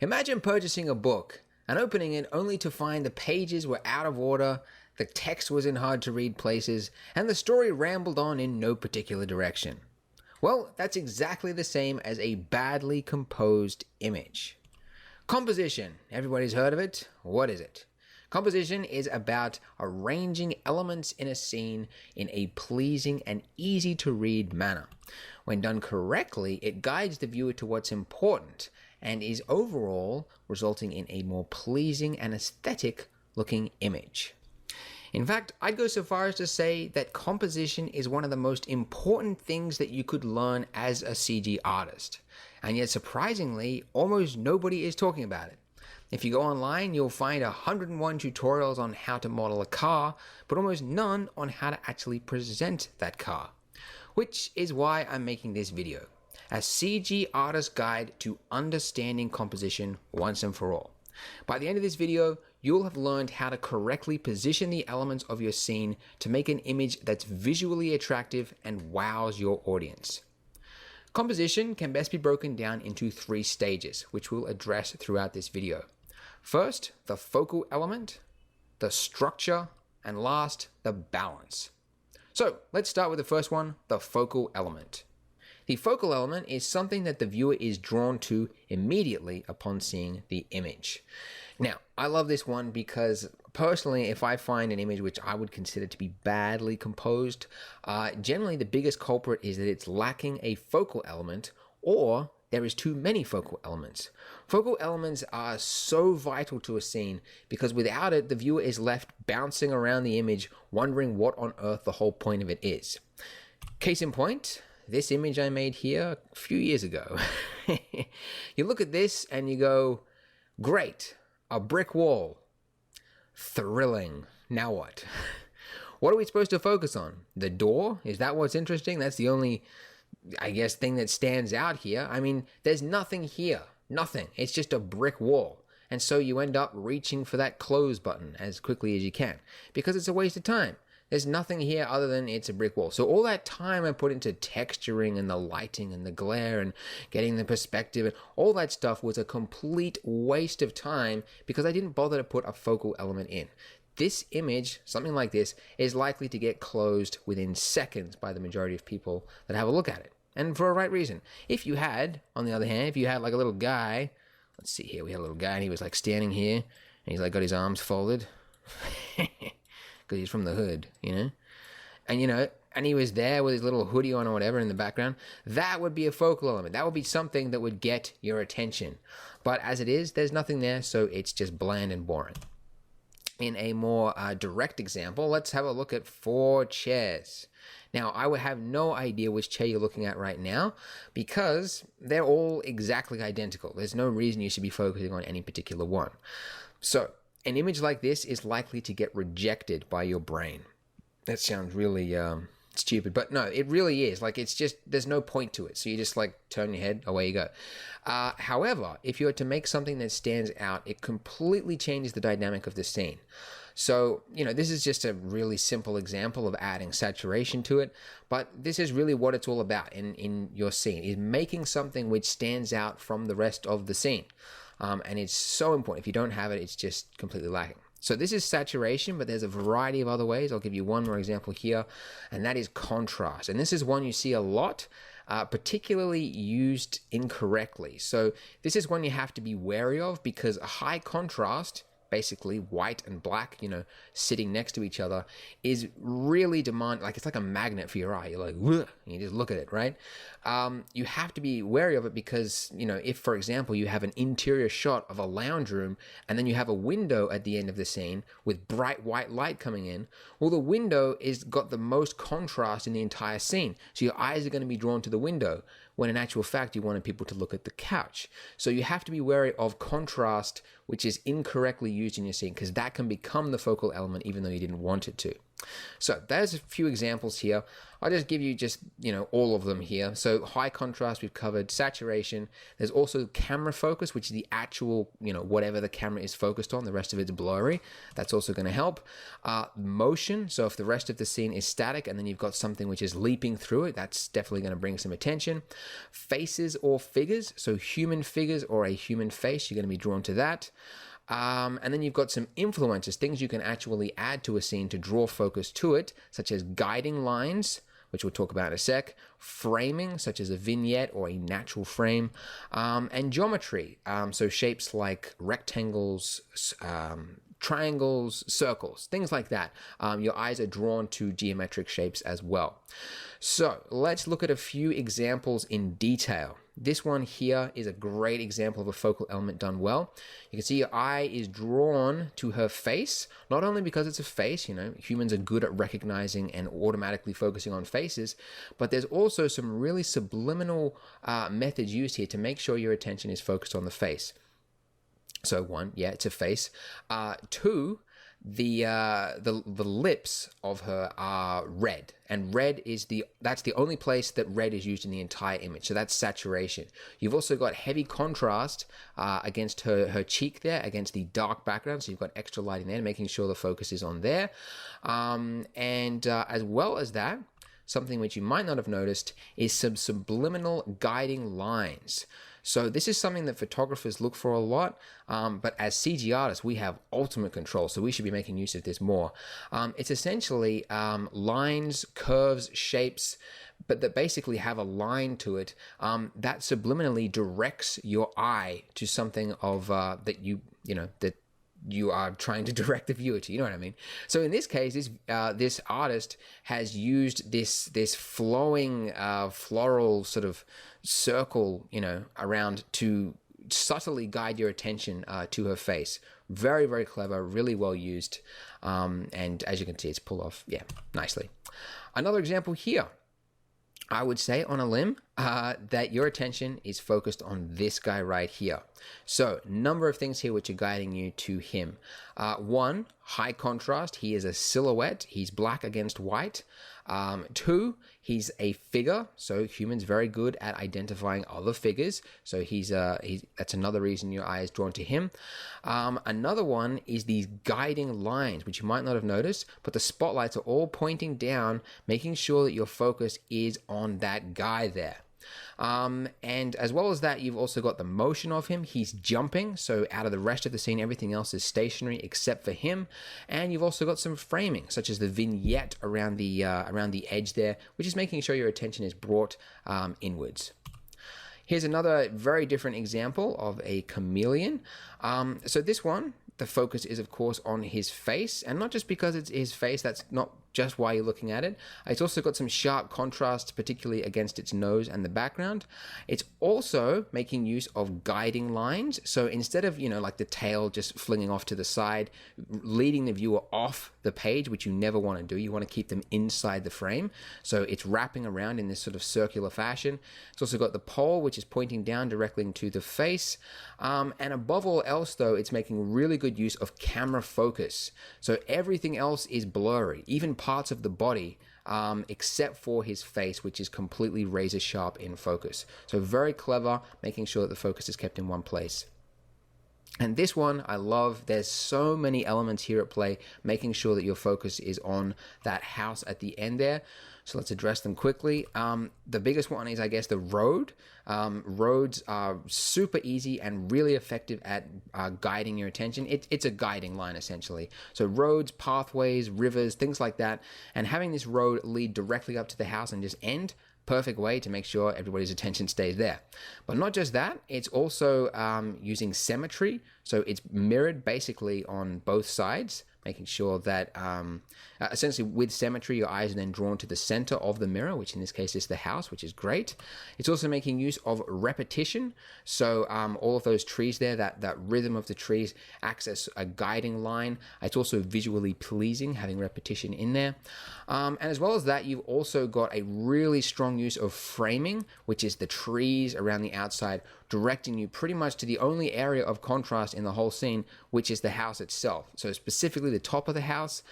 Imagine purchasing a book and opening it only to find the pages were out of order, the text was in hard to read places, and the story rambled on in no particular direction. Well, that's exactly the same as a badly composed image. Composition. Everybody's heard of it. What is it? Composition is about arranging elements in a scene in a pleasing and easy to read manner. When done correctly, it guides the viewer to what's important and is overall resulting in a more pleasing and aesthetic looking image. In fact, I'd go so far as to say that composition is one of the most important things that you could learn as a CG artist. And yet surprisingly, almost nobody is talking about it. If you go online, you'll find 101 tutorials on how to model a car, but almost none on how to actually present that car. Which is why I'm making this video, a CG artist guide to understanding composition once and for all. By the end of this video, you'll have learned how to correctly position the elements of your scene to make an image that's visually attractive and wows your audience. Composition can best be broken down into 3 stages, which we'll address throughout this video. First, the focal element, the structure, and last, the balance. So let's start with the first one, the focal element. The focal element is something that the viewer is drawn to immediately upon seeing the image. Now, I love this one because personally, if I find an image which I would consider to be badly composed, generally the biggest culprit is that it's lacking a focal element or there is too many focal elements. Focal elements are so vital to a scene because without it, the viewer is left bouncing around the image, wondering what on earth the whole point of it is. Case in point, this image I made here a few years ago. You look at this and you go, great, a brick wall. Thrilling. Now what? What are we supposed to focus on? The door? Is that what's interesting? That's the only, I guess, thing that stands out here. I mean, there's nothing here. Nothing. It's just a brick wall. And so you end up reaching for that close button as quickly as you can because it's a waste of time. There's nothing here other than it's a brick wall. So all that time I put into texturing and the lighting and the glare and getting the perspective and all that stuff was a complete waste of time because I didn't bother to put a focal element in. This image, something like this, is likely to get closed within seconds by the majority of people that have a look at it. And for a right reason. If you had, on the other hand, if you had like a little guy, let's see here, we had a little guy and he was like standing here and he's like got his arms folded. Because he's from the hood, you know? And he was there with his little hoodie on or whatever in the background. That would be a focal element. That would be something that would get your attention. But as it is, there's nothing there, so it's just bland and boring. In a more direct example, let's have a look at 4 chairs. Now, I would have no idea which chair you're looking at right now because they're all exactly identical. There's no reason you should be focusing on any particular one. So, an image like this is likely to get rejected by your brain. That sounds really stupid, but no, it really is. Like, it's just, there's no point to it. So you just like turn your head, away you go. However, if you were to make something that stands out, it completely changes the dynamic of the scene. So, this is just a really simple example of adding saturation to it, but this is really what it's all about in your scene, is making something which stands out from the rest of the scene. And it's so important. If you don't have it, it's just completely lacking. So this is saturation, but there's a variety of other ways. I'll give you one more example here, and that is contrast. And this is one you see a lot, particularly used incorrectly. So this is one you have to be wary of because a high contrast, basically white and black, sitting next to each other, is really like it's like a magnet for your eye. You're like, "Ugh," and you just look at it, right? You have to be wary of it because, if, for example, you have an interior shot of a lounge room and then you have a window at the end of the scene with bright white light coming in, well, the window is got the most contrast in the entire scene. So your eyes are going to be drawn to the window when in actual fact you wanted people to look at the couch. So you have to be wary of contrast, which is incorrectly used in your scene because that can become the focal element even though you didn't want it to. So there's a few examples here. I'll just give you all of them here. So high contrast, we've covered. Saturation. There's also camera focus, which is the actual, whatever the camera is focused on. The rest of it's blurry. That's also going to help. Motion. So if the rest of the scene is static and then you've got something which is leaping through it, that's definitely going to bring some attention. Faces or figures. So human figures or a human face, you're going to be drawn to that. And then you've got some influencers, things you can actually add to a scene to draw focus to it, such as guiding lines, which we'll talk about in a sec, framing, such as a vignette or a natural frame, and geometry, so shapes like rectangles, triangles, circles, things like that. Your eyes are drawn to geometric shapes as well. So let's look at a few examples in detail. This one here is a great example of a focal element done well. You can see your eye is drawn to her face, not only because it's a face, humans are good at recognizing and automatically focusing on faces, but there's also some really subliminal methods used here to make sure your attention is focused on the face. So one, yeah, it's a face. Two, the lips of her are red, and red is that's the only place that red is used in the entire image. So that's saturation. You've also got heavy contrast against her cheek there, against the dark background. So you've got extra lighting there, making sure the focus is on there. And as well as that, something which you might not have noticed is some subliminal guiding lines. So this is something that photographers look for a lot, but as CG artists, we have ultimate control, so we should be making use of this more. It's essentially lines, curves, shapes, but that basically have a line to it that subliminally directs your eye to something of that you are trying to direct the viewer to, you know what I mean? So in this case, this artist has used this flowing floral sort of circle, around to subtly guide your attention to her face. Very, very clever, really well used. And as you can see, it's pulled off, nicely. Another example here. I would say on a limb that your attention is focused on this guy right here. So, number of things here which are guiding you to him. One, high contrast. He is a silhouette. He's black against white. Two, he's a figure. So humans very good at identifying other figures. So that's another reason your eye is drawn to him. Another one is these guiding lines, which you might not have noticed, but the spotlights are all pointing down, making sure that your focus is on that guy there. And as well as that, you've also got the motion of him. He's jumping, so out of the rest of the scene, everything else is stationary except for him. And you've also got some framing, such as the vignette around the edge there, which is making sure your attention is brought inwards. Here's another very different example of a chameleon. So this one, the focus is, of course, on his face, and not just because it's his face, that's not just why you're looking at it. It's also got some sharp contrast, particularly against its nose and the background. It's also making use of guiding lines. So instead of, like the tail just flinging off to the side, leading the viewer off the page, which you never want to do, you want to keep them inside the frame. So it's wrapping around in this sort of circular fashion. It's also got the pole, which is pointing down directly into the face. And above all else, though, it's making really good use of camera focus. So everything else is blurry, even parts of the body, except for his face, which is completely razor sharp in focus. So very clever, making sure that the focus is kept in one place. And this one I love. There's so many elements here at play, making sure that your focus is on that house at the end there. So let's address them quickly. The biggest one is, I guess, the road. Roads are super easy and really effective at guiding your attention. It's a guiding line, essentially. So roads, pathways, rivers, things like that. And having this road lead directly up to the house and just end, perfect way to make sure everybody's attention stays there. But not just that, it's also using symmetry. So it's mirrored basically on both sides, making sure that essentially with symmetry, your eyes are then drawn to the center of the mirror, which in this case is the house, which is great. It's also making use of repetition. So all of those trees there, that rhythm of the trees acts as a guiding line. It's also visually pleasing, having repetition in there. And as well as that, you've also got a really strong use of framing, which is the trees around the outside, directing you pretty much to the only area of contrast in the whole scene, which is the house itself. So specifically the top of the house.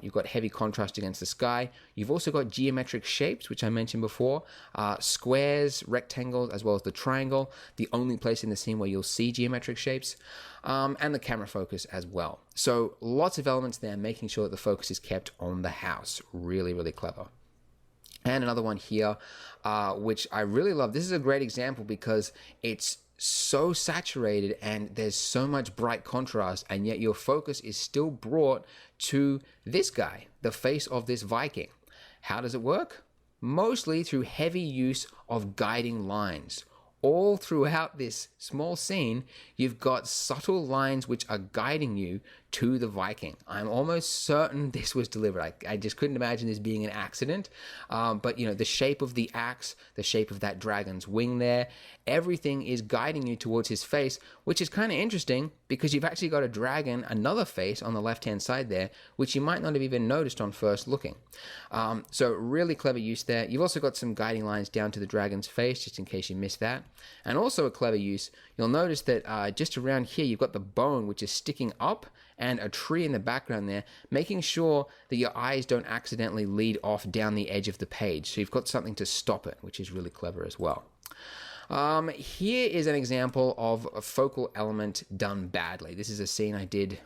You've got heavy contrast against the sky. You've also got geometric shapes, which I mentioned before, squares, rectangles, as well as the triangle, the only place in the scene where you'll see geometric shapes, and the camera focus as well. So lots of elements there, making sure that the focus is kept on the house. Really, really clever. And another one here, which I really love. This is a great example because it's so saturated and there's so much bright contrast, and yet your focus is still brought to this guy, the face of this Viking. How does it work? Mostly through heavy use of guiding lines. All throughout this small scene, you've got subtle lines which are guiding you to the Viking. I'm almost certain this was deliberate. I just couldn't imagine this being an accident. But you know, the shape of the axe, the shape of that dragon's wing there, everything is guiding you towards his face, which is kind of interesting because you've actually got a dragon, another face on the left-hand side there, which you might not have even noticed on first looking. So really clever use there. You've also got some guiding lines down to the dragon's face, just in case you missed that. And also a clever use, you'll notice that just around here, you've got the bone, which is sticking up, and a tree in the background there, making sure that your eyes don't accidentally lead off down the edge of the page. So you've got something to stop it, which is really clever as well. Here is an example of a focal element done badly. This is a scene I did,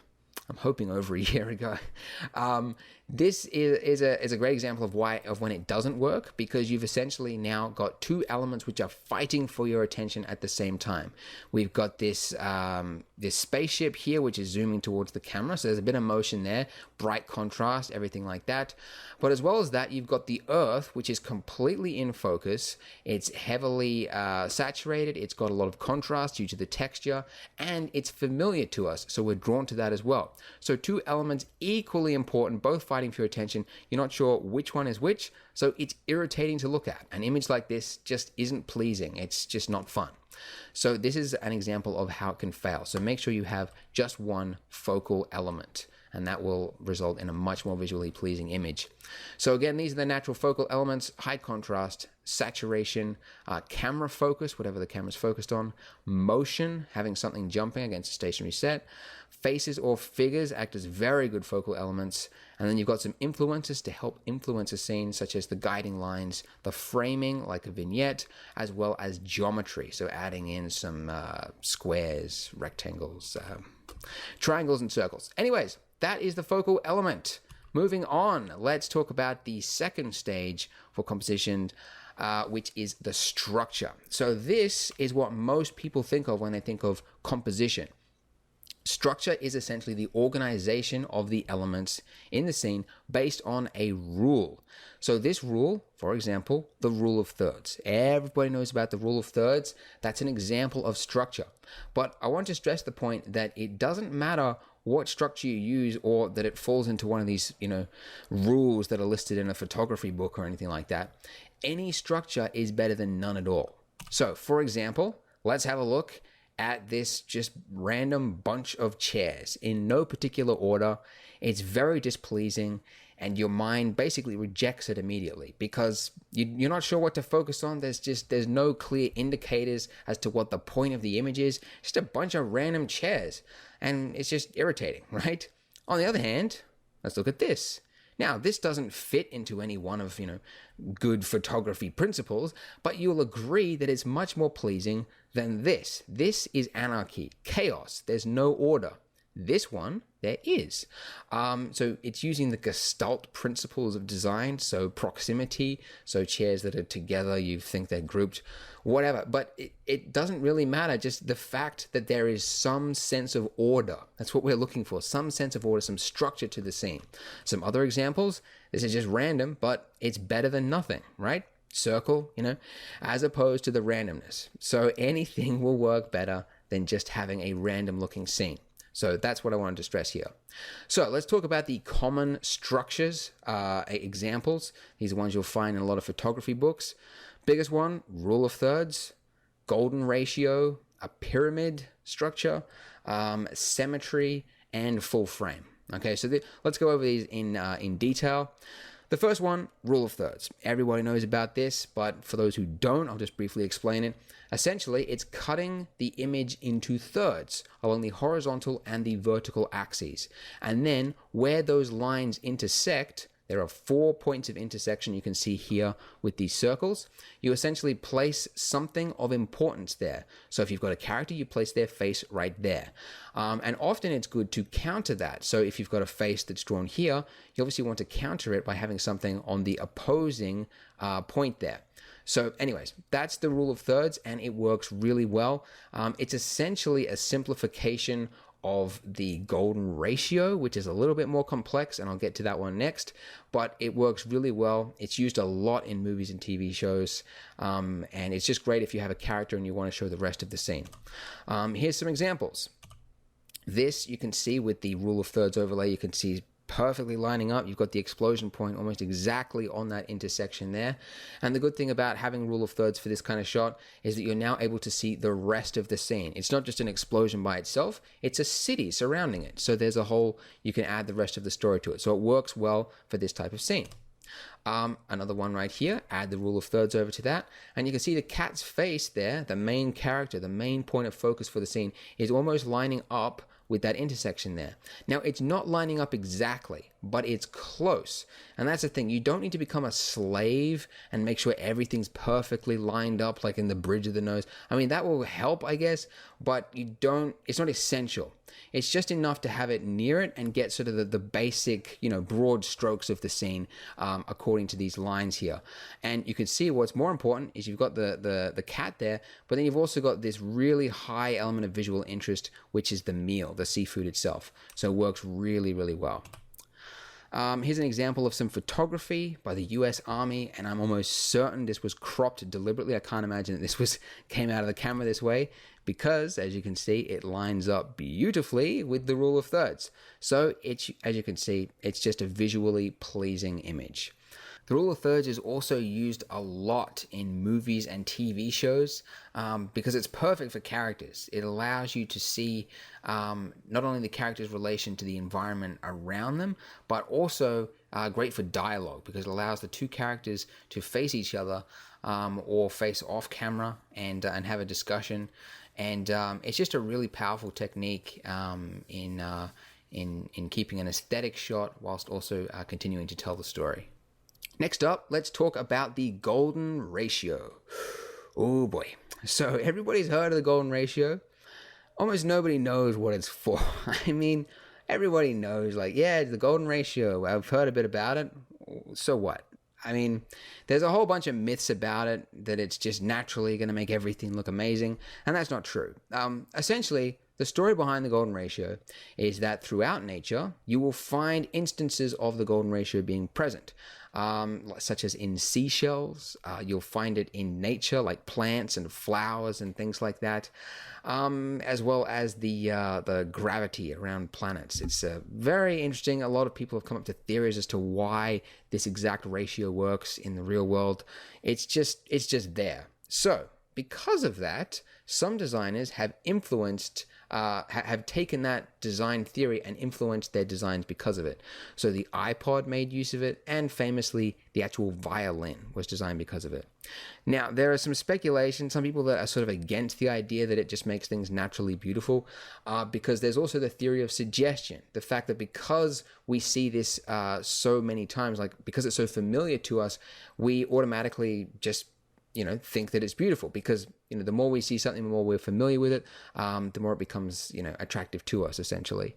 I'm hoping, over a year ago. This is a great example of when it doesn't work, because you've essentially now got two elements which are fighting for your attention at the same time. We've got this this spaceship here which is zooming towards the camera, so there's a bit of motion there, bright contrast, everything like that. But as well as that, you've got the Earth, which is completely in focus. It's heavily saturated, it's got a lot of contrast due to the texture, and it's familiar to us, so we're drawn to that as well. So two elements equally important, both fighting for your attention. You're not sure which one is which, so it's irritating to look at. An image like this just isn't pleasing. It's just not fun. So this is an example of how it can fail. So make sure you have just one focal element, and that will result in a much more visually pleasing image. So again, these are the natural focal elements: high contrast, saturation, camera focus, whatever the camera's focused on, motion, having something jumping against a stationary set, faces or figures act as very good focal elements, and then you've got some influences to help influence a scene, such as the guiding lines, the framing, like a vignette, as well as geometry, so adding in some squares, rectangles, triangles, and circles. Anyways, that is the focal element. Moving on, let's talk about the second stage for composition, which is the structure. So this is what most people think of when they think of composition. Structure is essentially the organization of the elements in the scene based on a rule. So this rule, for example, the rule of thirds. Everybody knows about the rule of thirds. That's an example of structure. But I want to stress the point that it doesn't matter what structure you use, or that it falls into one of these, rules that are listed in a photography book or anything like that. Any structure is better than none at all. So, for example, let's have a look at this just random bunch of chairs in no particular order. It's very displeasing, and your mind basically rejects it immediately because you're not sure what to focus on. There's no clear indicators as to what the point of the image is. Just a bunch of random chairs, and it's just irritating, right? On the other hand, let's look at this. Now, this doesn't fit into any one of, good photography principles, but you'll agree that it's much more pleasing than this. This is anarchy, chaos. There's no order. This one, there is. So it's using the Gestalt principles of design, so proximity, so chairs that are together, you think they're grouped, whatever. But it doesn't really matter, just the fact that there is some sense of order. That's what we're looking for, some sense of order, some structure to the scene. Some other examples, this is just random, but it's better than nothing, right? Circle, as opposed to the randomness. So anything will work better than just having a random looking scene. So that's what I wanted to stress here. So let's talk about the common structures, examples. These are ones you'll find in a lot of photography books. Biggest one, rule of thirds, golden ratio, a pyramid structure, symmetry, and full frame. Okay, so let's go over these in detail. The first one, rule of thirds. Everybody knows about this, but for those who don't, I'll just briefly explain it. Essentially, it's cutting the image into thirds along the horizontal and the vertical axes. And then where those lines intersect, there are 4 points of intersection you can see here with these circles. You essentially place something of importance there. So if you've got a character, you place their face right there. And often it's good to counter that. So if you've got a face that's drawn here, you obviously want to counter it by having something on the opposing point there. So anyways, that's the rule of thirds, and it works really well. It's essentially a simplification of the golden ratio, which is a little bit more complex, and I'll get to that one next, but it works really well. It's used a lot in movies and TV shows, and it's just great if you have a character and you want to show the rest of the scene. Here's some examples. This you can see with the rule of thirds overlay, you can see perfectly lining up. You've got the explosion point almost exactly on that intersection there. And the good thing about having rule of thirds for this kind of shot is that you're now able to see the rest of the scene. It's not just an explosion by itself, it's a city surrounding it. So there's a whole, you can add the rest of the story to it. So it works well for this type of scene. Another one right here, add the rule of thirds over to that, and you can see the cat's face there, the main character, the main point of focus for the scene, is almost lining up with that intersection there. Now, it's not lining up exactly, but it's close. And that's the thing. You don't need to become a slave and make sure everything's perfectly lined up, like in the bridge of the nose. I mean, that will help, I guess, but it's not essential. It's just enough to have it near it and get sort of the basic, broad strokes of the scene according to these lines here. And you can see what's more important is you've got the cat there, but then you've also got this really high element of visual interest, which is the meal, the seafood itself. So it works really, really well. Here's an example of some photography by the US Army, and I'm almost certain this was cropped deliberately. I can't imagine that this came out of the camera this way, because as you can see, it lines up beautifully with the rule of thirds. So as you can see, it's just a visually pleasing image. The rule of thirds is also used a lot in movies and TV shows because it's perfect for characters. It allows you to see not only the character's relation to the environment around them, but also great for dialogue because it allows the two characters to face each other or face off camera and have a discussion. And it's just a really powerful technique in keeping an aesthetic shot whilst also continuing to tell the story. Next up, let's talk about the golden ratio. Oh boy. So everybody's heard of the golden ratio. Almost nobody knows what it's for. I mean, everybody knows, yeah, the golden ratio. I've heard a bit about it. So what? I mean, there's a whole bunch of myths about it, that it's just naturally going to make everything look amazing. And that's not true. Essentially, the story behind the golden ratio is that throughout nature, you will find instances of the golden ratio being present, such as in seashells. You'll find it in nature, like plants and flowers and things like that, as well as the gravity around planets. It's very interesting. A lot of people have come up to theories as to why this exact ratio works in the real world. It's just there. So, because of that, some designers have have taken that design theory and influenced their designs because of it. So the iPod made use of it, and famously, the actual violin was designed because of it. Now, there are some speculation, some people that are sort of against the idea that it just makes things naturally beautiful, because there's also the theory of suggestion. The fact that because we see this so many times, because it's so familiar to us, we automatically just think that it's beautiful because, the more we see something, the more we're familiar with it, the more it becomes, attractive to us, essentially.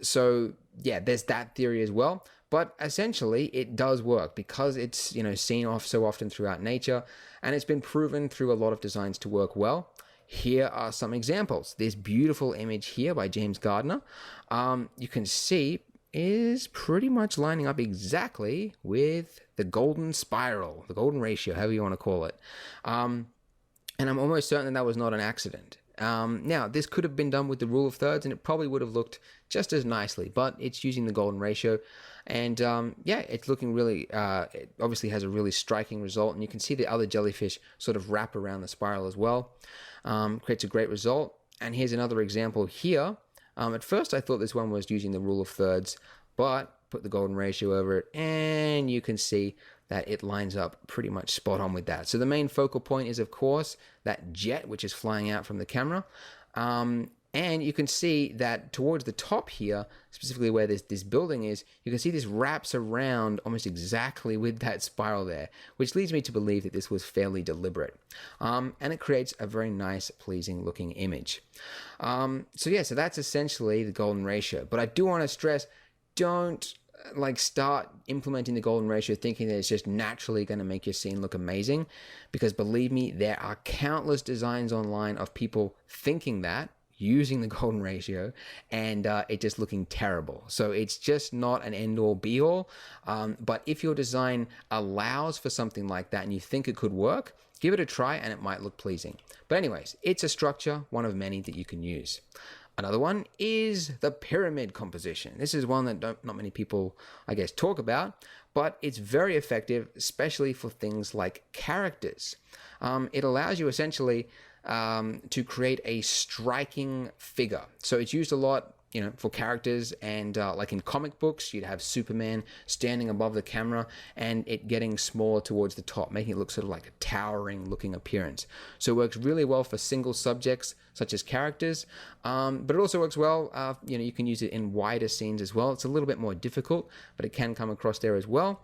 So, yeah, there's that theory as well. But essentially, it does work because it's, seen off so often throughout nature, and it's been proven through a lot of designs to work well. Here are some examples. This beautiful image here by James Gardner, you can see is pretty much lining up exactly with the golden spiral, the golden ratio, however you want to call it. And I'm almost certain that was not an accident. Now, this could have been done with the rule of thirds, and it probably would have looked just as nicely, but it's using the golden ratio. And yeah, it's looking really, it obviously has a really striking result, and you can see the other jellyfish sort of wrap around the spiral as well. Creates a great result. And here's another example here. At first, I thought this one was using the rule of thirds, but put the golden ratio over it, and you can see that it lines up pretty much spot on with that. So the main focal point is, of course, that jet, which is flying out from the camera. And you can see that towards the top here, specifically where this building is, you can see this wraps around almost exactly with that spiral there, which leads me to believe that this was fairly deliberate. And it creates a very nice, pleasing looking image. So that's essentially the golden ratio. But I do want to stress, don't start implementing the golden ratio thinking that it's just naturally going to make your scene look amazing, because believe me, there are countless designs online of people thinking that, using the golden ratio, and it just looking terrible. So it's just not an end-all be-all, but if your design allows for something like that and you think it could work, give it a try and it might look pleasing. But anyways, it's a structure, one of many that you can use. Another one is the pyramid composition. This is one that not many people, I guess, talk about, but it's very effective, especially for things like characters. It allows you essentially to create a striking figure. So it's used a lot, for characters, and like in comic books, you'd have Superman standing above the camera and it getting smaller towards the top, making it look sort of like a towering looking appearance. So it works really well for single subjects such as characters, but it also works well, you can use it in wider scenes as well. It's a little bit more difficult, but it can come across there as well.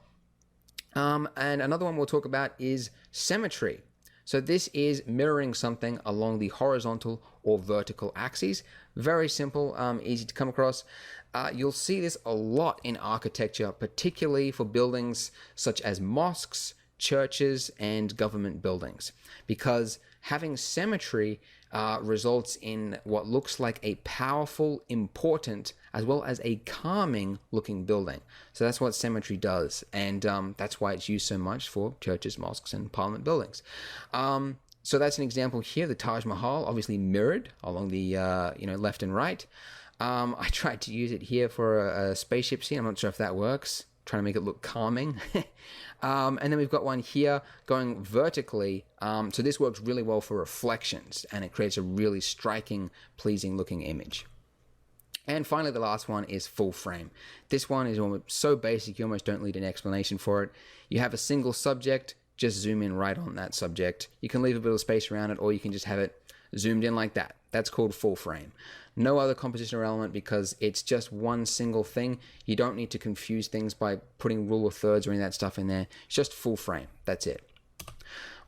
And another one we'll talk about is symmetry. So this is mirroring something along the horizontal or vertical axes. Very simple, easy to come across. You'll see this a lot in architecture, particularly for buildings such as mosques, churches, and government buildings, because having symmetry results in what looks like a powerful, important, as well as a calming looking building. So that's what symmetry does, and that's why it's used so much for churches, mosques, and parliament buildings. So that's an example here, the Taj Mahal, obviously mirrored along the left and right. I tried to use it here for a spaceship scene. I'm not sure if that works. Trying to make it look calming. And then we've got one here going vertically. So this works really well for reflections, and it creates a really striking, pleasing looking image. And finally, the last one is full frame. This one is so basic, you almost don't need an explanation for it. You have a single subject, just zoom in right on that subject. You can leave a bit of space around it, or you can just have it zoomed in like that. That's called full frame. No other composition or element, because it's just one single thing. You don't need to confuse things by putting rule of thirds or any of that stuff in there. It's just full frame. That's it.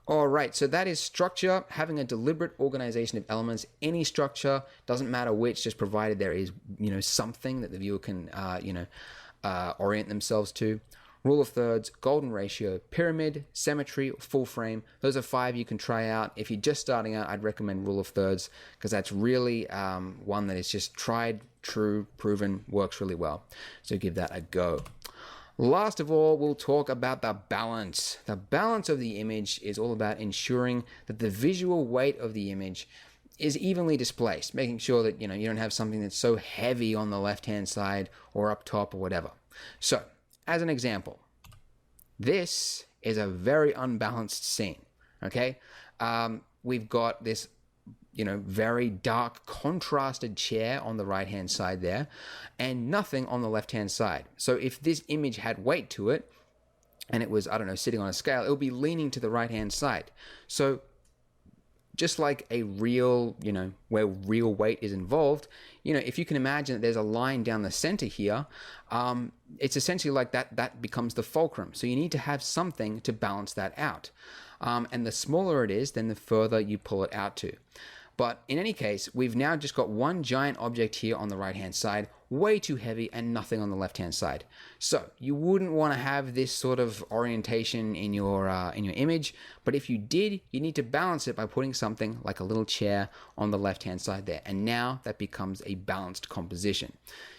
All right, so that is structure, having a deliberate organization of elements. Any structure, doesn't matter which, just provided there is, something that the viewer can, orient themselves to. Rule of thirds, golden ratio, pyramid, symmetry, full frame. Those are 5 you can try out. If you're just starting out, I'd recommend rule of thirds, because that's really one that is just tried, true, proven, works really well. So give that a go. Last of all, we'll talk about the balance. The balance of the image is all about ensuring that the visual weight of the image is evenly displaced, making sure that you don't have something that's so heavy on the left-hand side or up top or whatever. So, as an example, this is a very unbalanced scene, okay? We've got this, very dark, contrasted chair on the right-hand side there, and nothing on the left-hand side. So if this image had weight to it, and it was, sitting on a scale, it would be leaning to the right-hand side. So just like a real, where real weight is involved, if you can imagine that there's a line down the center here, it's essentially like that becomes the fulcrum. So you need to have something to balance that out. And the smaller it is, then the further you pull it out to. But in any case, we've now just got one giant object here on the right-hand side, way too heavy, and nothing on the left-hand side. So you wouldn't want to have this sort of orientation in your image, but if you did, you need to balance it by putting something like a little chair on the left-hand side there. And now that becomes a balanced composition.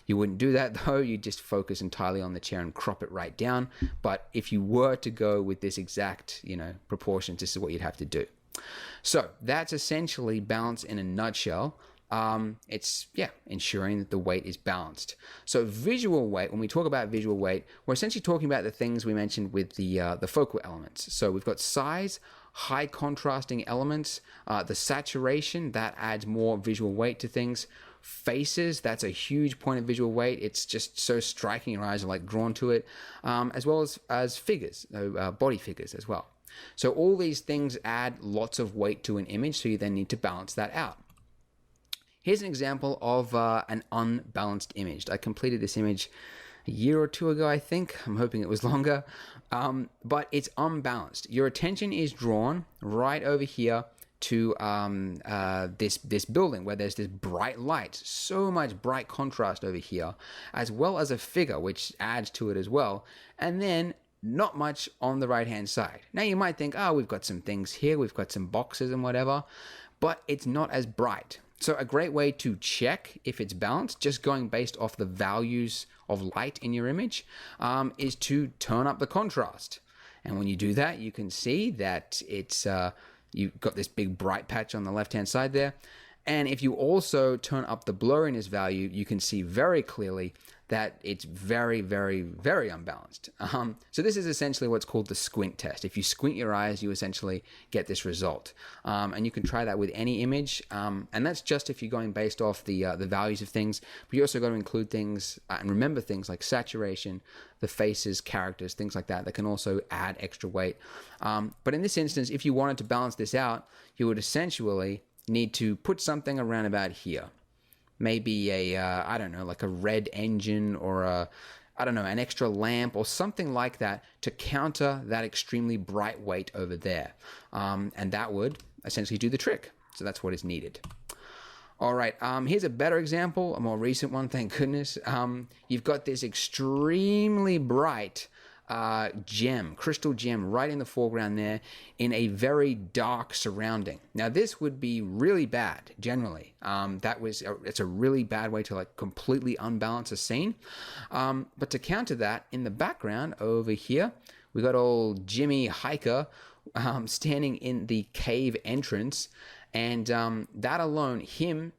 You wouldn't do that though, you just focus entirely on the chair and crop it right down. But if you were to go with this exact, proportions, this is what you'd have to do. So that's essentially balance in a nutshell. It's ensuring that the weight is balanced. So visual weight, when we talk about visual weight, we're essentially talking about the things we mentioned with the focal elements. So we've got size, high contrasting elements, the saturation, that adds more visual weight to things. Faces, that's a huge point of visual weight. It's just so striking, your eyes are like drawn to it, as well as figures, body figures as well. So all these things add lots of weight to an image, so you then need to balance that out. Here's an example of an unbalanced image. I completed this image a year or two ago, I think. I'm hoping it was longer, but it's unbalanced. Your attention is drawn right over here to this building where there's this bright light, so much bright contrast over here, as well as a figure which adds to it as well, and then not much on the right hand side. Now you might think, oh, we've got some things here, we've got some boxes and whatever, but it's not as bright. So a great way to check if it's balanced, just going based off the values of light in your image, is to turn up the contrast. And when you do that, you can see that it's you've got this big bright patch on the left-hand side there. And if you also turn up the blurriness value, you can see very clearly that it's very, very, very unbalanced. So this is essentially what's called the squint test. If you squint your eyes, you essentially get this result. And you can try that with any image. And that's just if you're going based off the values of things. But you also got to include things and remember things like saturation, the faces, characters, things like that can also add extra weight. But in this instance, if you wanted to balance this out, you would essentially need to put something around about here. Maybe I don't know, like a red engine or an extra lamp or something like that to counter that extremely bright weight over there. And that would essentially do the trick. So that's what is needed. All right, here's a better example, a more recent one, thank goodness. You've got this extremely bright crystal gem right in the foreground there in a very dark surrounding. Now this would be really bad generally. It's a really bad way to like completely unbalance a scene. But to counter that, in the background over here, we got old Jimmy Hiker standing in the cave entrance, and that alone, him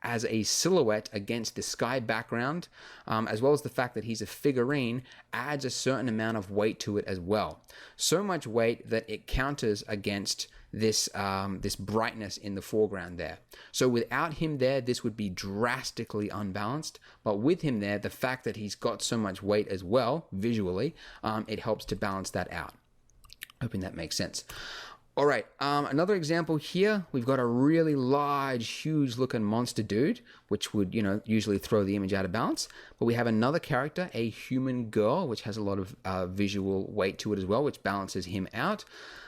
as a silhouette against the sky background, as well as the fact that he's a figurine, adds a certain amount of weight to it as well. So much weight that it counters against this brightness in the foreground there. So without him there, this would be drastically unbalanced. But with him there, the fact that he's got so much weight as well, visually, it helps to balance that out. Hoping that makes sense. All right, another example here, we've got a really large, huge looking monster dude, which would, usually throw the image out of balance. But we have another character, a human girl, which has a lot of visual weight to it as well, which balances him out.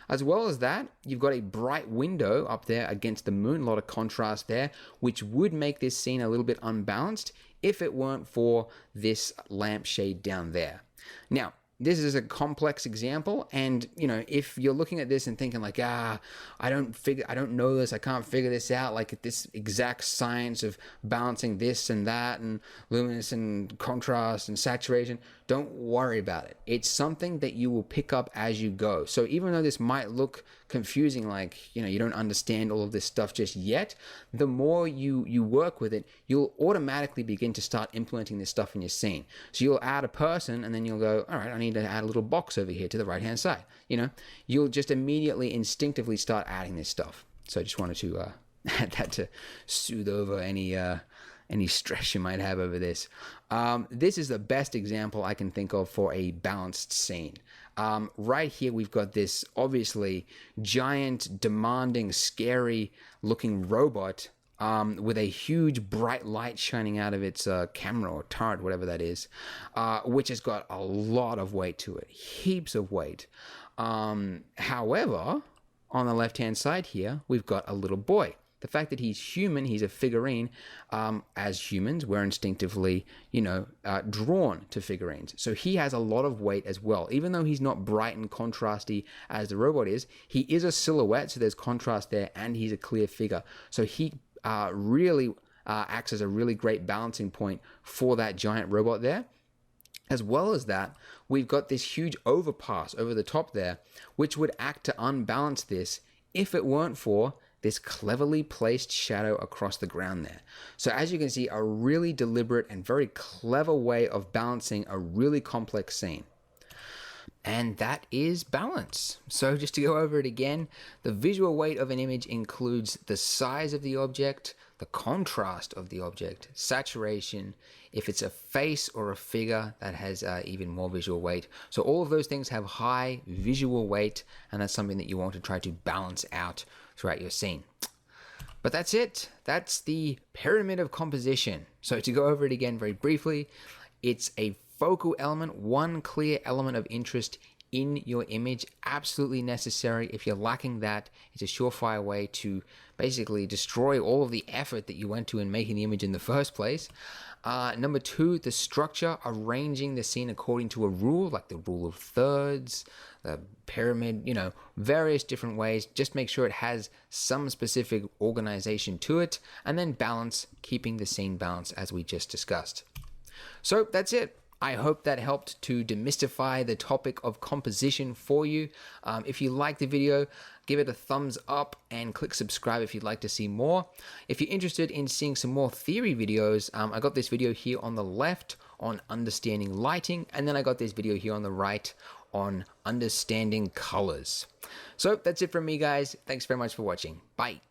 As well as that, you've got a bright window up there against the moon, a lot of contrast there, which would make this scene a little bit unbalanced if it weren't for this lampshade down there. Now, this is a complex example, and if you're looking at this and thinking like, I don't know this, I can't figure this out, like this exact science of balancing this and that and luminous and contrast and saturation, don't worry about it. It's something that you will pick up as you go. So even though this might look confusing, like you don't understand all of this stuff just yet, the more you work with it, you'll automatically begin to start implementing this stuff in your scene. So you'll add a person, and then you'll go, all right, I need to add a little box over here to the right hand side. You'll just immediately instinctively start adding this stuff. So I just wanted to add that to soothe over any stress you might have over this. This is the best example I can think of for a balanced scene. Right here, we've got this obviously giant, demanding, scary looking robot with a huge bright light shining out of its camera or turret, whatever that is, which has got a lot of weight to it, heaps of weight. However, on the left-hand side here, we've got a little boy. The fact that he's human, he's a figurine, as humans, we're instinctively, drawn to figurines. So he has a lot of weight as well. Even though he's not bright and contrasty as the robot is, he is a silhouette, so there's contrast there, and he's a clear figure. So he really acts as a really great balancing point for that giant robot there. As well as that, we've got this huge overpass over the top there, which would act to unbalance this if it weren't for this cleverly placed shadow across the ground there. So as you can see, a really deliberate and very clever way of balancing a really complex scene. And that is balance. So just to go over it again, the visual weight of an image includes the size of the object, the contrast of the object, saturation, if it's a face or a figure, that has even more visual weight. So all of those things have high visual weight, and that's something that you want to try to balance out throughout your scene. But that's it. That's the pyramid of composition. So to go over it again very briefly, it's a focal element, one clear element of interest in your image, absolutely necessary. If you're lacking that, it's a surefire way to basically destroy all of the effort that you went to in making the image in the first place. Number two, the structure, arranging the scene according to a rule, like the rule of thirds, the pyramid, various different ways. Just make sure it has some specific organization to it, and then balance, keeping the scene balanced as we just discussed. So that's it. I hope that helped to demystify the topic of composition for you. If you like the video, give it a thumbs up and click subscribe if you'd like to see more. If you're interested in seeing some more theory videos, I got this video here on the left on understanding lighting, and then I got this video here on the right on understanding colors. So that's it from me, guys. Thanks very much for watching. Bye.